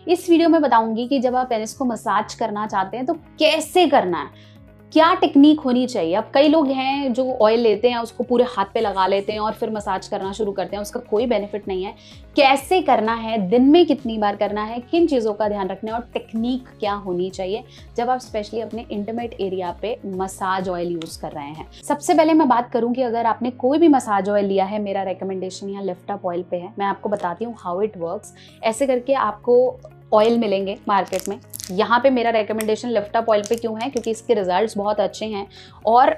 इस वीडियो में बताऊंगी कि जब आप पेनिस को मसाज करना चाहते हैं तो कैसे करना है, क्या टेक्निक होनी चाहिए। अब कई लोग हैं जो ऑयल लेते हैं उसको पूरे हाथ पे लगा लेते हैं और फिर मसाज करना शुरू करते हैं, उसका कोई बेनिफिट नहीं है। कैसे करना है, दिन में कितनी बार करना है, किन चीज़ों का ध्यान रखना है और टेक्निक क्या होनी चाहिए जब आप स्पेशली अपने इंटीमेट एरिया पे मसाज ऑयल यूज़ कर रहे हैं। सबसे पहले मैं बात करूँ कि अगर आपने कोई भी मसाज ऑयल लिया है, मेरा रिकमेंडेशन यहाँ लिफ्ट अप ऑयल पे है। मैं आपको बताती हूँ हाउ इट वर्क्स। ऐसे करके आपको ऑयल मिलेंगे मार्केट में। यहाँ पे मेरा रिकमेंडेशन लिफ्ट अप ऑयल पे क्यों है, क्योंकि इसके रिजल्ट्स बहुत अच्छे हैं और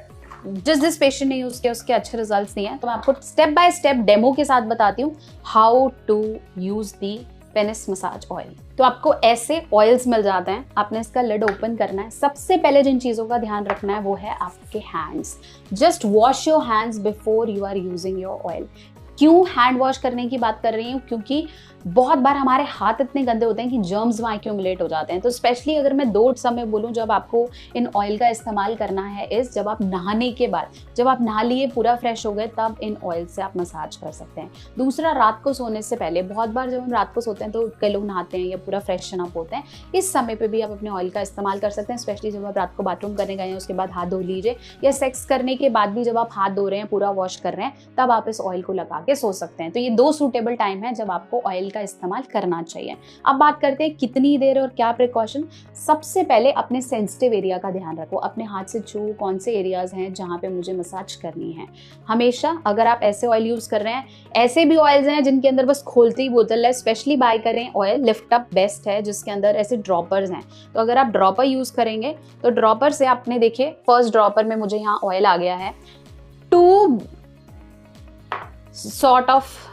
जिस पेशेंट ने यूज़ किया उसके अच्छे रिजल्ट्स नहीं हैं। तो मैं आपको स्टेप बाय स्टेप डेमो के साथ बताती हूँ how to use the penis massage oil. तो आपको ऐसे ऑयल्स मिल जाते हैं, आपने इसका लिड ओपन करना है। सबसे पहले जिन चीज़ों का ध्यान रखना है वो है आपके hands. Just wash your hands before you are using your oil. क्यों हैंड वॉश करने की बात कर रही हूँ, क्योंकि बहुत बार हमारे हाथ इतने गंदे होते हैं कि जर्म्स वहाँ एक्यूमुलेट हो जाते हैं। तो स्पेशली अगर मैं 2 समय बोलूँ जब आपको इन ऑयल का इस्तेमाल करना है, इस जब आप नहाने के बाद, जब आप नहा लिए पूरा फ्रेश हो गए, तब इन ऑयल से आप मसाज कर सकते हैं। दूसरा, रात को सोने से पहले। बहुत बार जब हम रात को सोते हैं तो कई लोग नहाते हैं या पूरा फ्रेशन अप होते हैं, इस समय पे भी आप अपने ऑयल का इस्तेमाल कर सकते हैं। स्पेशली जब आप रात को बाथरूम करने गए हैं उसके बाद हाथ धो लीजिए, या सेक्स करने के बाद भी जब आप हाथ धो रहे हैं, पूरा वॉश कर रहे हैं, तब आप इस ऑयल को लगा के सो सकते हैं। तो ये 2 सूटेबल टाइम है जब आपको ऑयल का इस्तेमाल करना चाहिए। अब बात करते हैं कितनी देर और क्या प्रिकॉशन। सबसे पहले अपने सेंसिटिव एरिया का ध्यान रखो। अपने हाथ से छू कौन से एरियाज हैं जहां पे मुझे मसाज करनी है। हमेशा अगर आप ऐसे ऑयल यूज कर रहे हैं, ऐसे भी ऑयल्स हैं जिनके अंदर बस खोलती ही बोतल है, स्पेशली बाय करें ऑयल लिफ्ट अप बेस्ट है जिसके अंदर ऐसे ड्रॉपर्स हैं। तो अगर आप ड्रॉपर यूज करेंगे तो ड्रॉपर से आपने देखिए फर्स्ट ड्रॉपर में मुझे यहाँ ऑयल आ गया है। 2 sort of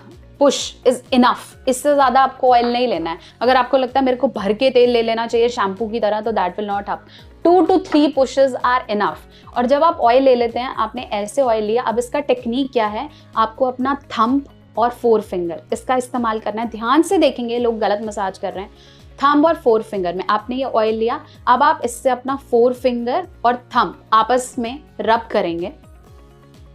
push is enough. इससे ज्यादा आपको ऑयल नहीं लेना है। अगर आपको लगता है मेरे को भर के तेल ले लेना चाहिए शैम्पू की तरह, तो that will not help. 2 to 3 pushes are enough. और जब आप ऑयल ले लेते हैं, आपने ऐसे ऑयल लिया, अब इसका टेक्निक क्या है, आपको अपना थंब और 4 फिंगर इसका इस्तेमाल करना है। ध्यान से देखेंगे, लोग गलत मसाज कर रहे हैं। थंब और 4 फिंगर में आपने ये ऑयल लिया, अब आप इससे अपना 4 फिंगर और थंब आपस में रब करेंगे।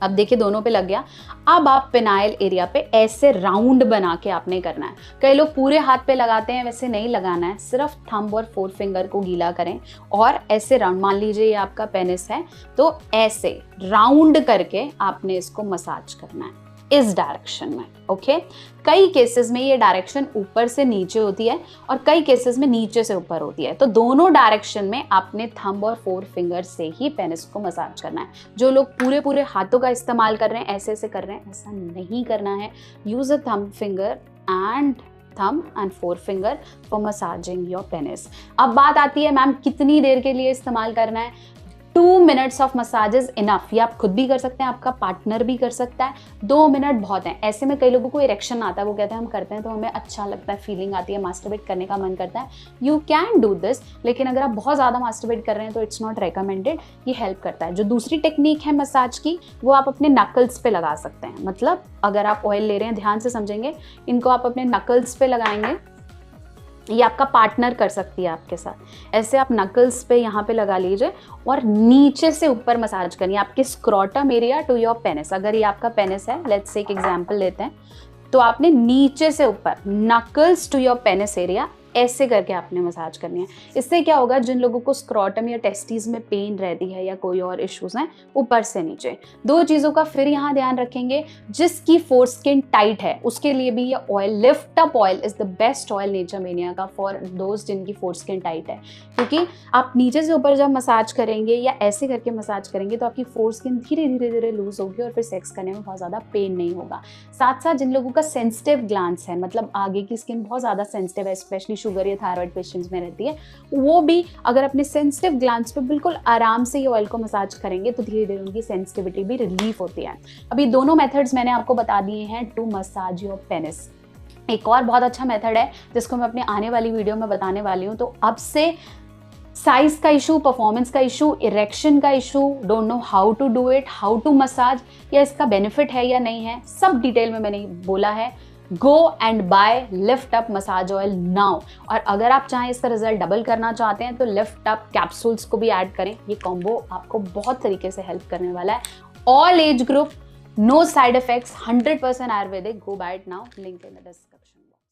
अब देखिए दोनों पे लग गया। अब आप पेनाइल एरिया पे ऐसे राउंड बना के आपने करना है। कई लोग पूरे हाथ पे लगाते हैं, वैसे नहीं लगाना है। सिर्फ थंब और 4 फिंगर को गीला करें और ऐसे राउंड, मान लीजिए ये आपका पेनिस है तो ऐसे राउंड करके आपने इसको मसाज करना है इस डायरेक्शन में। ओके, कई केसेस में ये डायरेक्शन ऊपर से नीचे होती है और कई केसेस में नीचे से ऊपर होती है। तो दोनों डायरेक्शन में आपने थंब और 4 फिंगर से ही पेनिस को मसाज करना है। जो लोग पूरे हाथों का इस्तेमाल कर रहे हैं, ऐसे कर रहे हैं, ऐसा नहीं करना है। Use a thumb finger and thumb and 4 finger for massaging your penis. अब बात आती है मैम कितनी देर के लिए इस्तेमाल करना है। 2 minutes of massage is enough. ये आप खुद भी कर सकते हैं, आपका पार्टनर भी कर सकता है। 2 मिनट बहुत है। ऐसे में कई लोगों को इरेक्शन आता है, वो कहते हैं हम करते हैं तो हमें अच्छा लगता है, फीलिंग आती है, मास्टरबेट करने का मन करता है। यू कैन डू दिस, लेकिन अगर आप बहुत ज़्यादा मास्टरबेट कर रहे हैं तो इट्स नॉट रिकमेंडेड। ये हेल्प करता है। जो दूसरी टेक्निक है मसाज की, वो आप अपने नकल्स पे लगा सकते हैं। मतलब अगर आप ऑयल ले रहे हैं, ध्यान से समझेंगे, इनको आप अपने नकल्स पे लगाएंगे। ये आपका पार्टनर कर सकती है आपके साथ। ऐसे आप नकल्स पे यहाँ पे लगा लीजिए और नीचे से ऊपर मसाज करिए आपके scrotum area to your penis. अगर ये आपका पेनिस है, लेट्स से एक एग्जांपल लेते हैं, तो आपने नीचे से ऊपर knuckles to your penis area ऐसे करके आपने मसाज करनी है। इससे क्या होगा, जिन लोगों को स्क्रोटम या टेस्टिस में पेन रहती है या कोई और इश्यूज हैं, ऊपर से नीचे। 2 चीज़ों का फिर यहाँ ध्यान रखेंगे। जिसकी फोर स्किन टाइट है उसके लिए भी ये oil lift up oil is the best oil nature mania का फॉर दोस्त जिनकी फोर स्किन टाइट है। क्योंकि आप नीचे से ऊपर जब मसाज करेंगे या ऐसे करके मसाज करेंगे तो आपकी फोर स्किन धीरे लूज होगी और फिर सेक्स करने में बहुत ज़्यादा पेन नहीं होगा। साथ साथ जिन लोगों का सेंसिटिव ग्लैंड्स है, मतलब आगे की स्किन बहुत ज़्यादा सेंसिटिव है, स्पेशली शुगर या थायराइड पेशेंट्स में रहती है, वो भी अगर अपने सेंसिटिव ग्लैंड्स पे बिल्कुल आराम से ये ऑयल को मसाज करेंगे तो धीरे धीरे उनकी सेंसिटिविटी भी रिलीफ होती है। अभी दोनों मेथड्स मैंने आपको बता दिए हैं टू मसाज योर पेनिस। एक और बहुत अच्छा मेथड है जिसको मैं अपने आने वाली वीडियो में बताने वाली हूँ। तो अब से साइज का इशू, परफॉर्मेंस का इशू, इरेक्शन का issue, don't know how to do it, how to massage, या इसका बेनिफिट है या नहीं है, सब डिटेल में मैंने बोला है। Go and buy lift up massage oil now. और अगर आप चाहें इसका रिजल्ट डबल करना चाहते हैं तो लिफ्ट अप कैप्सूल्स को भी ऐड करें। ये कॉम्बो आपको बहुत तरीके से हेल्प करने वाला है। All age group, no side effects, 100% ayurvedic. Go buy it now, link in the description.